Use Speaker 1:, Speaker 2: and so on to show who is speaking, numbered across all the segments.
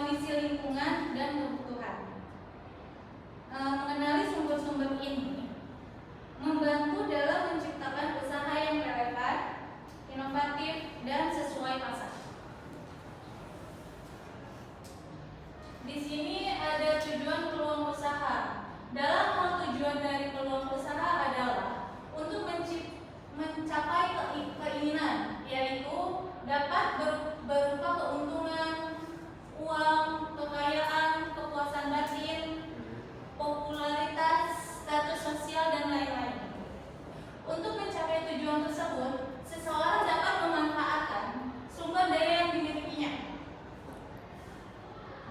Speaker 1: kondisi lingkungan dan kebutuhan. Mengenali sumber-sumber ini membantu dalam menciptakan usaha yang relevan, inovatif, dan sesuai pasar. Di sini ada tujuan peluang usaha. Dalam hal tujuan dari peluang usaha adalah untuk mencapai keinginan, yaitu dapat berupa keuntungan, uang, kekayaan, kepuasan batin, popularitas, status sosial, dan lain-lain. Untuk mencapai tujuan tersebut, seseorang dapat memanfaatkan sumber daya yang dimilikinya.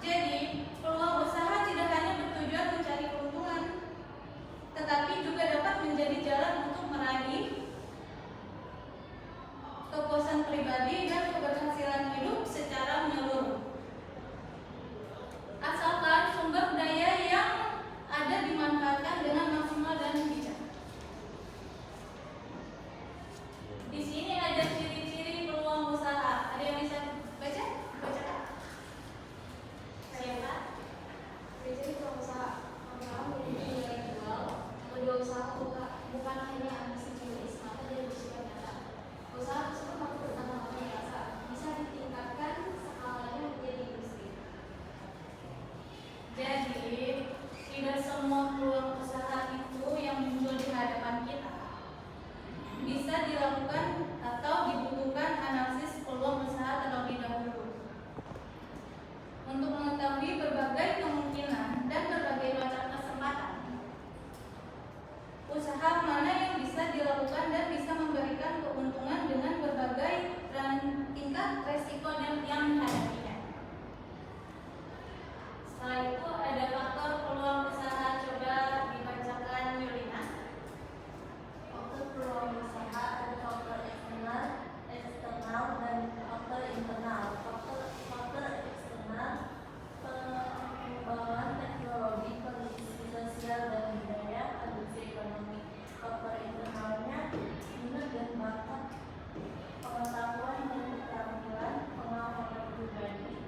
Speaker 1: Jadi, peluang usaha tidak hanya bertujuan mencari keuntungan, tetapi juga dapat menjadi jalan untuk meraih kepuasan pribadi dan keberhasilan hidup secara menyeluruh. Asalkan sumber daya yang ada dimanfaatkan dengan maksimal dan bijak. Di sini ada ciri-ciri peluang usaha. Ada yang bisa baca? Bacakan. Siapa?
Speaker 2: Ciri-ciri peluang usaha. Pertama, memiliki nilai jual. Kedua, usaha bukan hanya ambisi bisnis, maka dia bersifat nyata. Usaha tersebut mampu bertahan biasa, bisa ditingkatkan skalanya menjadi industri.
Speaker 1: Jadi, tidak semua peluang usaha itu yang muncul di hadapan kita bisa dilakukan atau dibutuhkan analisis peluang usaha terlebih dahulu. Untuk mengetahui berbagai kemungkinan dan berbagai macam kesempatan, usaha mana yang bisa dilakukan dan bisa memberikan keuntungan dengan berbagai tingkat resiko yang dihadapinya. Setelah itu ada faktor peluang usaha. Coba dibacakan Yulina.
Speaker 3: Faktor peluang usaha ada faktor eksternal dan faktor internal. Faktor eksternal, pengembangan teknologi, kondisi sosial dan budaya, kondisi ekonomi. Faktor internalnya minat dan bakat, pengetahuan dan keterampilan, pengalaman pribadi,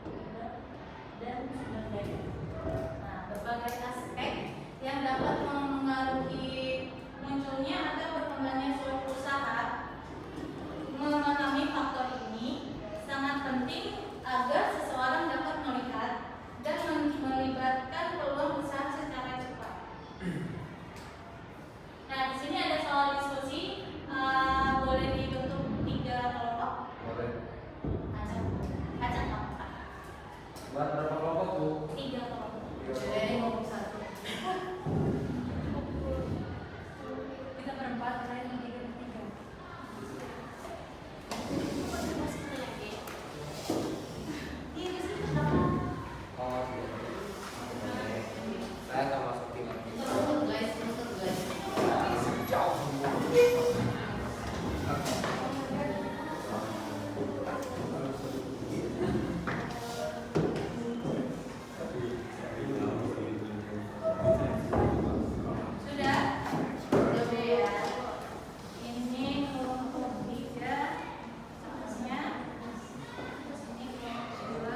Speaker 3: dan sumber daya.
Speaker 1: Nah, berbagai aspek yang dapat mempengaruhi munculnya atau berkembangnya suatu usaha. Memahami faktor ini sangat penting agar seseorang dapat melihat dan melibatkan peluang usaha secara cepat. Nah, di sini ada soal diskusi. Boleh dibentuk 3 kelompok.
Speaker 4: Boleh.
Speaker 1: Acak kelompok.
Speaker 4: Buat berapa kelompok, Bu?
Speaker 1: 3 kelompok.
Speaker 4: Jadi
Speaker 1: kelompok 1. Kita berempat, kalian 3. Iya, di sini berapa?
Speaker 4: Oh, saya nggak masuk tim lagi.
Speaker 1: Guys.
Speaker 4: Jauh semua.
Speaker 1: Sudah? Sudah ya. Ini kelompok 3 seterusnya. Ini kelompok 2.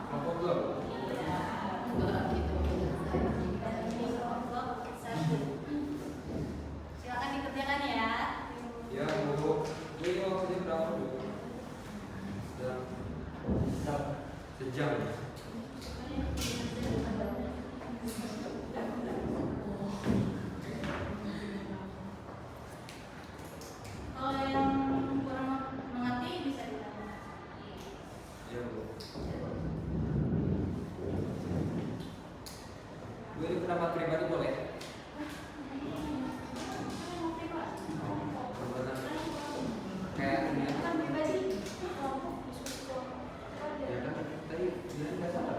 Speaker 4: Kelompok dua.
Speaker 1: Iya. Dan ini kelompok 1. Silakan dikerjakan ya.
Speaker 4: Ya, Bu. Bu, ini waktunya berapa, Bu? Sejam.
Speaker 1: Kalau yang kurang mengerti bisa ditanya.
Speaker 4: Ya, Bu. Bu, ini pendapat pribadi boleh? Benar. Kayak ini.
Speaker 2: Bukan pribadi, kelompok diskusi kelompok.
Speaker 4: Ya kan? Tadi bilang nggak salah.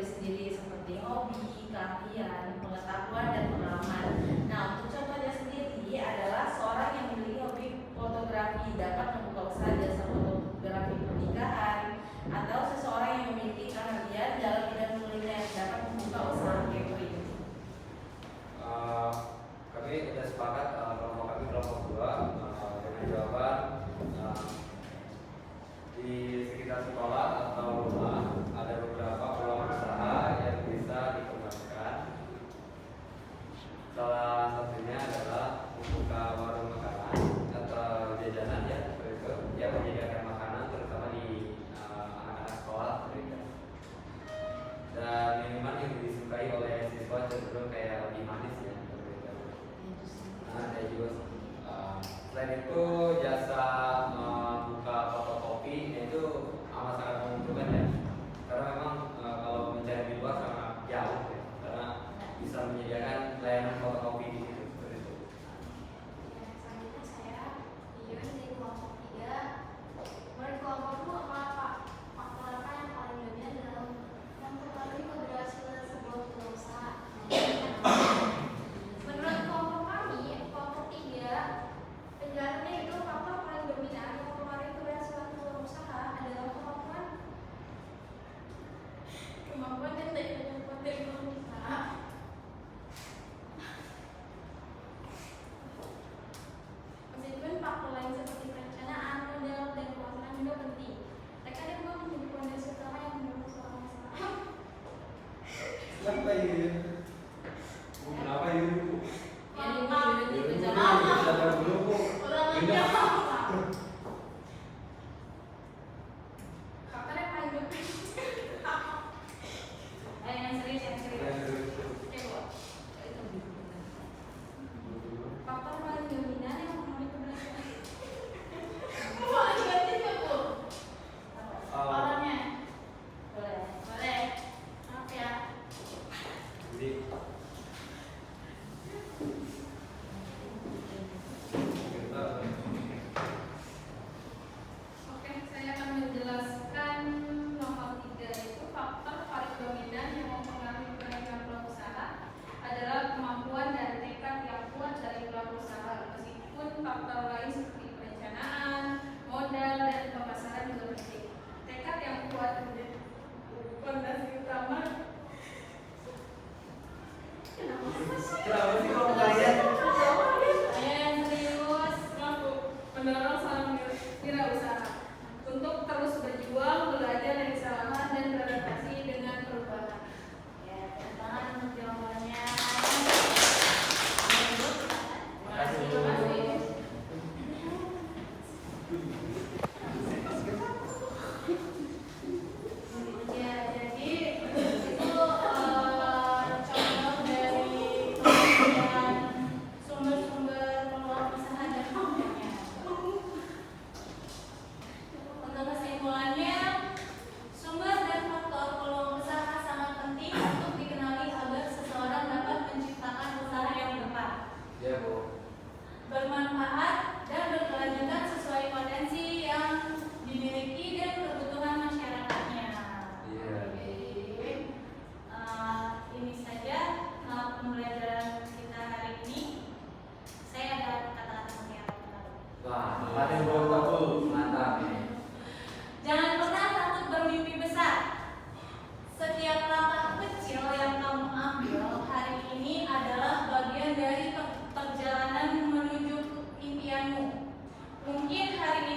Speaker 3: diri sendiri seperti hobi, keahlian, pengetahuan, dan pengalaman. Nah, untuk contohnya sendiri adalah seorang yang memiliki hobi fotografi dapat membuka usaha jasa fotografi pernikahan, atau seseorang yang memiliki keahlian dalam bidang kuliner dapat membuka usaha catering.
Speaker 4: Kami sudah sepakat kelompok kami kelompok 2 dengan jawaban di sekitar sekolah atau rumah ada beberapa peluang usaha yang bisa dikembangkan. Salah satunya adalah membuka warung makanan atau jajanan ya, seperti itu, yang menyediakan makanan terutama di anak-anak sekolah seperti itu. Dan minuman yang disukai oleh siswa cenderung kayak lebih manis ya, seperti itu. Nah, saya juga selain itu jasa buka fotokopi itu amat sangat menguntungkan ya, karena memang kalau mencari di luar sangat jauh ya, karena bisa menyediakan layanan fotokopi di situ seperti itu.
Speaker 2: Selanjutnya saya Yun dari kelompok 3. Menurut kelompokmu apa faktor apa yang paling dominan dalam mempengaruhi keberhasilan sebuah usaha? Menurut kelompok kami, kelompok 3, penjelasannya itu faktor paling dominan yang mempengaruhi keberhasilan sebuah usaha adalah
Speaker 1: Kemampuan dan teknik usaha. Meskipun faktor lain seperti perencanaan, modal, dan pemasaran juga penting, mereka juga menjadi fondasi utama yang mendukung seorang usaha.
Speaker 4: Kenapa ini? Kenapa ini?
Speaker 1: Faktor yang paling dominan. Yang serius. Faktor paling dominan yang mempengaruhi keberhasilan. Orangnya. Boleh. Maaf ya.
Speaker 4: Jadi
Speaker 1: Oke, saya akan menjelaskan nomor 3 itu faktor paling dominan yang mempengaruhi keberhasilan pelaku usaha adalah kemampuan dan tekad yang kuat dari pelaku usaha. Meskipun faktor lain seperti perencanaan, modal, dan pemasaran juga penting, tekad yang kuat menjadi fondasi utama.
Speaker 4: kenapa sih kalau kalian?
Speaker 1: Saya yang serius mendorong seorang wirausaha untuk terus berjuang, belajar dari kesalahan, dan beradaptasi dengan perubahan. Ya, tangan untuk jawabannya. Terima kasih. Ya, jadi itu contoh dari penelitian sumber-sumber peluang usaha dan faktornya. Untuk kesimpulannya, sumber dan faktor peluang usaha sangat penting untuk dikenali agar seseorang dapat menciptakan usaha yang tepat,
Speaker 4: Ya, Bu.
Speaker 1: bermanfaat, dan berkelanjutan sesuai potensi yang dimiliki dan kebutuhan masyarakatnya.
Speaker 4: Iya.
Speaker 1: Oke. Ini saja pembelajaran kita hari ini. Saya ada kata-kata mutiara.
Speaker 4: Wah, ada yang belum tahu. Mantap nih.
Speaker 1: Jangan pernah takut bermimpi besar. Setiap langkah kecil yang kamu ambil hari ini adalah bagian dari perjalanan menuju impianmu. Mungkin hari